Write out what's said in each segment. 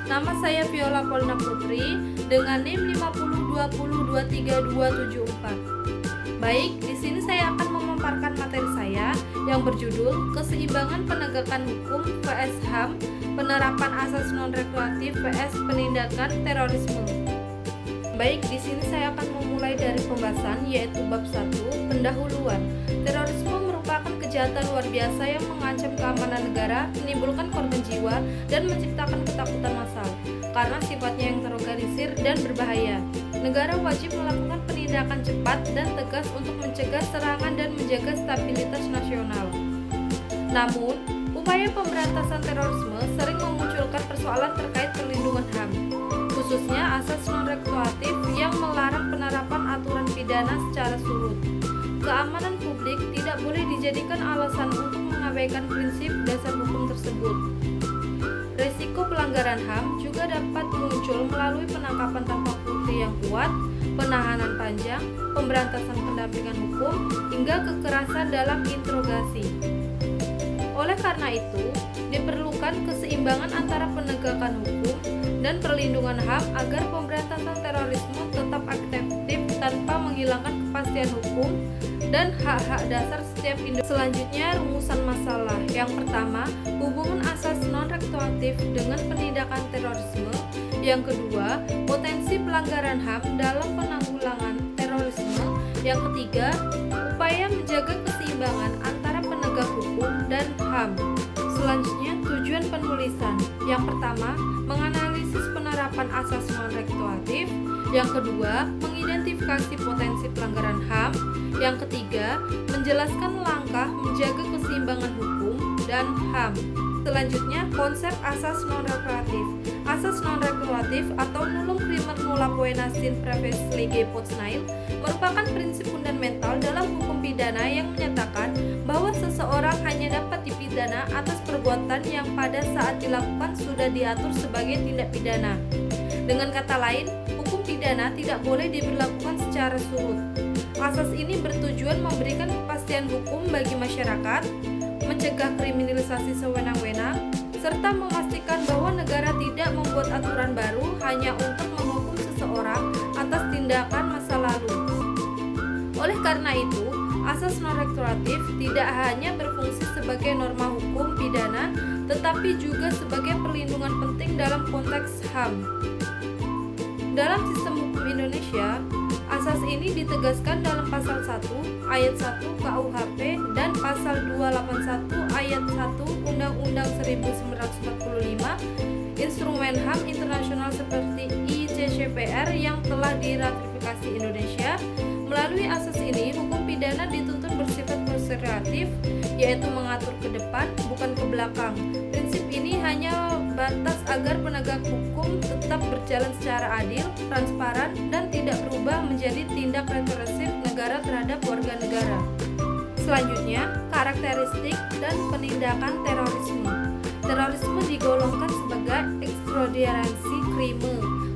Nama saya Viola Polna Putri dengan NIM 502023274. Baik, di sini saya akan memaparkan materi saya yang berjudul Keseimbangan Penegakan Hukum vs HAM, Penerapan Asas Non-Retroaktif vs Penindakan Terorisme. Baik, di sini saya akan memulai dari pembahasan yaitu bab 1, pendahuluan. Terorisme merupakan kejahatan luar biasa yang mengancam keamanan negara, menimbulkan korban jiwa, dan menciptakan ketakutan massal. Karena sifatnya yang terorganisir dan berbahaya, negara wajib melakukan penindakan cepat dan tegas untuk mencegah serangan dan menjaga stabilitas nasional. Namun, upaya pemberantasan terorisme sering memunculkan persoalan terkait perlindungan HAM, khususnya asas non-retroaktif yang melarang penerapan aturan pidana secara surut. Keamanan publik tidak boleh dijadikan alasan untuk mengabaikan prinsip dasar hukum tersebut. Risiko pelanggaran HAM juga dapat muncul melalui penangkapan tanpa bukti yang kuat, penahanan panjang, pemberantasan pendampingan hukum, hingga kekerasan dalam interogasi. Oleh karena itu, diperlukan keseimbangan antara penegakan hukum dan perlindungan HAM agar pemberantasan terorisme tetap efektif tanpa menghilangkan kepastian hukum dan hak-hak dasar setiap individu. Selanjutnya, rumusan masalah. Yang pertama, hubungan asas non-retroaktif dengan penindakan terorisme. Yang kedua, potensi pelanggaran HAM dalam penanggulangan terorisme. Yang ketiga, upaya menjaga keseimbangan antara penegak hukum dan HAM. Selanjutnya, tujuan penulisan. Yang pertama, menganalisis penerapan asas non-retroaktif. Yang kedua, mengidentifikasi potensi pelanggaran HAM. Yang ketiga, menjelaskan langkah menjaga keseimbangan hukum dan HAM. Selanjutnya, konsep asas non-retroaktif. Asas non-retroaktif atau nullum crimen nulla poena sin praevis lege post nihil merupakan prinsip fundamental dalam hukum pidana yang menyatakan bahwa seseorang hanya dapat dipidana atas perbuatan yang pada saat dilakukan sudah diatur sebagai tindak pidana. Dengan kata lain, hukum pidana tidak boleh diberlakukan secara surut. Asas ini bertujuan memberikan kepastian hukum bagi masyarakat, mencegah kriminalisasi sewenang-wenang, serta memastikan bahwa negara tidak membuat aturan baru hanya untuk menghukum seseorang atas tindakan masa lalu. Oleh karena itu, asas non-retroaktif tidak hanya berfungsi sebagai norma hukum pidana, tetapi juga sebagai perlindungan penting dalam konteks HAM. Dalam sistem hukum Indonesia, asas ini ditegaskan dalam pasal 1 ayat 1 KUHP dan pasal 281 ayat 1 Undang-Undang 1945, instrumen HAM internasional seperti ICCPR yang telah diratifikasi Indonesia. Melalui asas ini, hukum pidana dituntut bersifat konservatif, yaitu mengatur ke depan, bukan ke belakang. Prinsip ini hanya batas agar penegak hukum tetap berjalan secara adil, transparan, dan tidak berubah menjadi tindak represif negara terhadap warga negara. Selanjutnya, karakteristik dan penindakan terorisme. Terorisme digolongkan sebagai extraordinary crime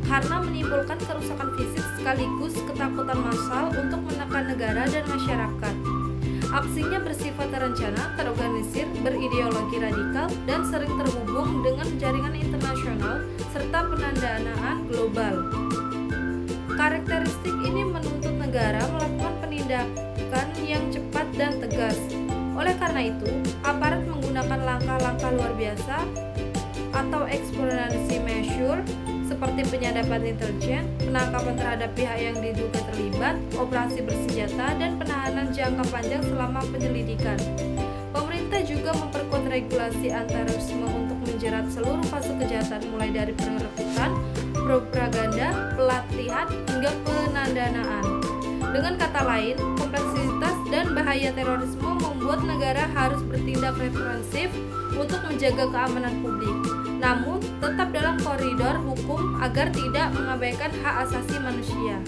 karena menimbulkan kerusakan fisik sekaligus ketakutan massal untuk menekan negara dan masyarakat. Aksinya bersifat terencana, terorganisir, berideologi radikal, dan sering terhubung dengan jaringan internasional serta pendanaan global. Karakteristik ini menuntut negara melakukan penindakan yang cepat dan tegas. Oleh karena itu, aparat menggunakan langkah-langkah luar biasa atau extraordinary measure seperti penyadapan intelijen, penangkapan terhadap pihak yang diduga terlibat, operasi bersenjata, dan penahanan jangka panjang selama penyelidikan. Pemerintah juga memperkuat regulasi anti-terorisme untuk menjerat seluruh fase kejahatan mulai dari perekrutan, propaganda, pelatihan, hingga pendanaan. Dengan kata lain, kompleksitas dan bahaya terorisme membuat negara harus bertindak represif untuk menjaga keamanan publik, namun tetap dalam koridor hukum agar tidak mengabaikan hak asasi manusia.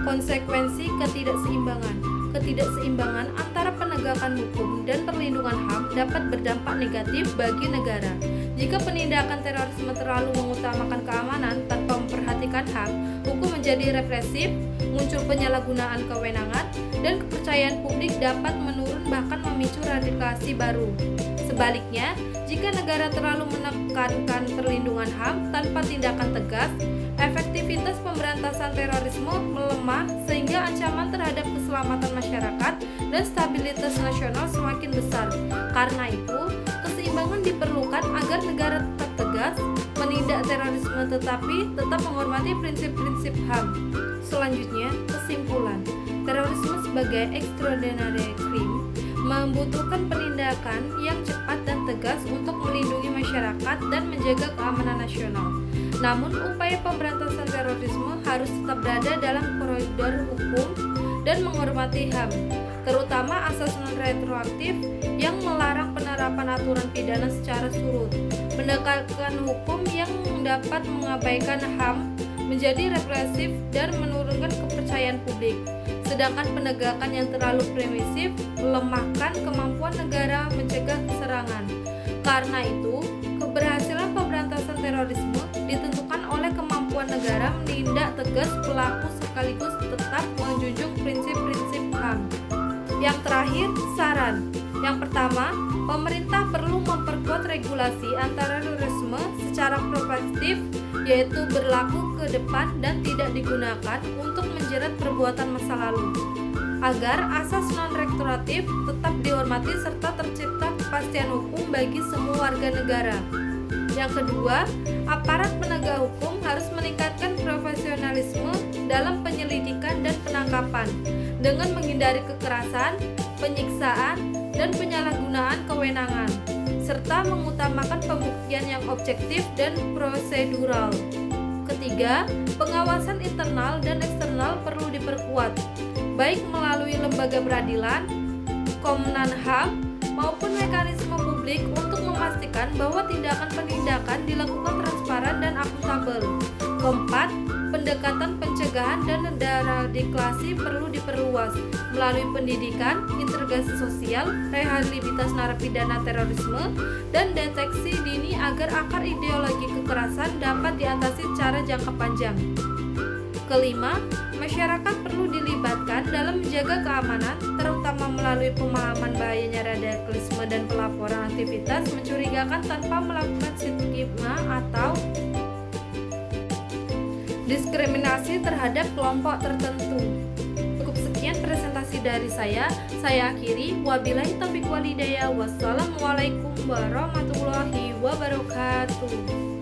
Konsekuensi ketidakseimbangan. ketidakseimbangan antara penegakan hukum dan perlindungan HAM dapat berdampak negatif bagi negara. Jika penindakan terorisme terlalu mengutamakan keamanan tanpa memperhatikan HAM, hukum menjadi represif, muncul penyalahgunaan kewenangan, dan kepercayaan publik dapat menurun bahkan memicu radikalisasi baru. Sebaliknya, jika negara terlalu menekankan perlindungan HAM tanpa tindakan tegas, efektivitas pemberantasan terorisme melemah sehingga ancaman terhadap keselamatan masyarakat dan stabilitas nasional semakin besar. Karena itu, keseimbangan diperlukan agar negara tetap tegas menindak terorisme tetapi tetap menghormati prinsip-prinsip HAM. Selanjutnya, kesimpulan. Terorisme sebagai extraordinary crime membutuhkan penindakan yang cepat dan tegas untuk melindungi masyarakat dan menjaga keamanan nasional. Namun, upaya pemberantasan terorisme harus tetap berada dalam koridor hukum dan menghormati HAM, terutama asas non-retroaktif yang melarang penerapan aturan pidana secara surut. Penegakan hukum yang dapat mengabaikan HAM menjadi represif dan menurunkan kepercayaan publik. Sedangkan penegakan yang terlalu permisif melemahkan kemampuan negara mencegah serangan. Karena itu, keberhasilan pemberantasan terorisme ditentukan oleh kemampuan negara menindak tegas pelaku sekaligus tetap menjunjung prinsip-prinsip HAM. Yang terakhir, saran. Yang pertama, pemerintah perlu memperkuat regulasi antara terorisme secara proaktif, yaitu berlaku ke depan dan tidak digunakan untuk menjerat perbuatan masa lalu, agar asas non-retroaktif tetap dihormati serta tercipta kepastian hukum bagi semua warga negara. Yang kedua, aparat penegak hukum harus meningkatkan profesionalisme dalam penyelidikan dan penangkapan dengan menghindari kekerasan, penyiksaan, dan penyalahgunaan kewenangan, serta mengutamakan pembuktian yang objektif dan prosedural. Ketiga, pengawasan internal dan eksternal perlu diperkuat, baik melalui lembaga peradilan, Komnas HAM, maupun mekanisme publik untuk memastikan bahwa tindakan penindakan dilakukan transparan dan akuntabel. Keempat, pendekatan pencegahan dan deradikalisasi perlu diperluas melalui pendidikan, integrasi sosial, rehabilitasi narapidana terorisme, dan deteksi dini agar akar ideologi kekerasan dapat diatasi secara jangka panjang. Kelima, masyarakat perlu dilibatkan dalam menjaga keamanan, terutama melalui pemahaman bahayanya radikalisme dan pelaporan aktivitas mencurigakan tanpa melakukan stigma atau diskriminasi terhadap kelompok tertentu. Cukup sekian presentasi dari saya akhiri. Wabillahi taufiq walhidayah. Wassalamualaikum warahmatullahi wabarakatuh.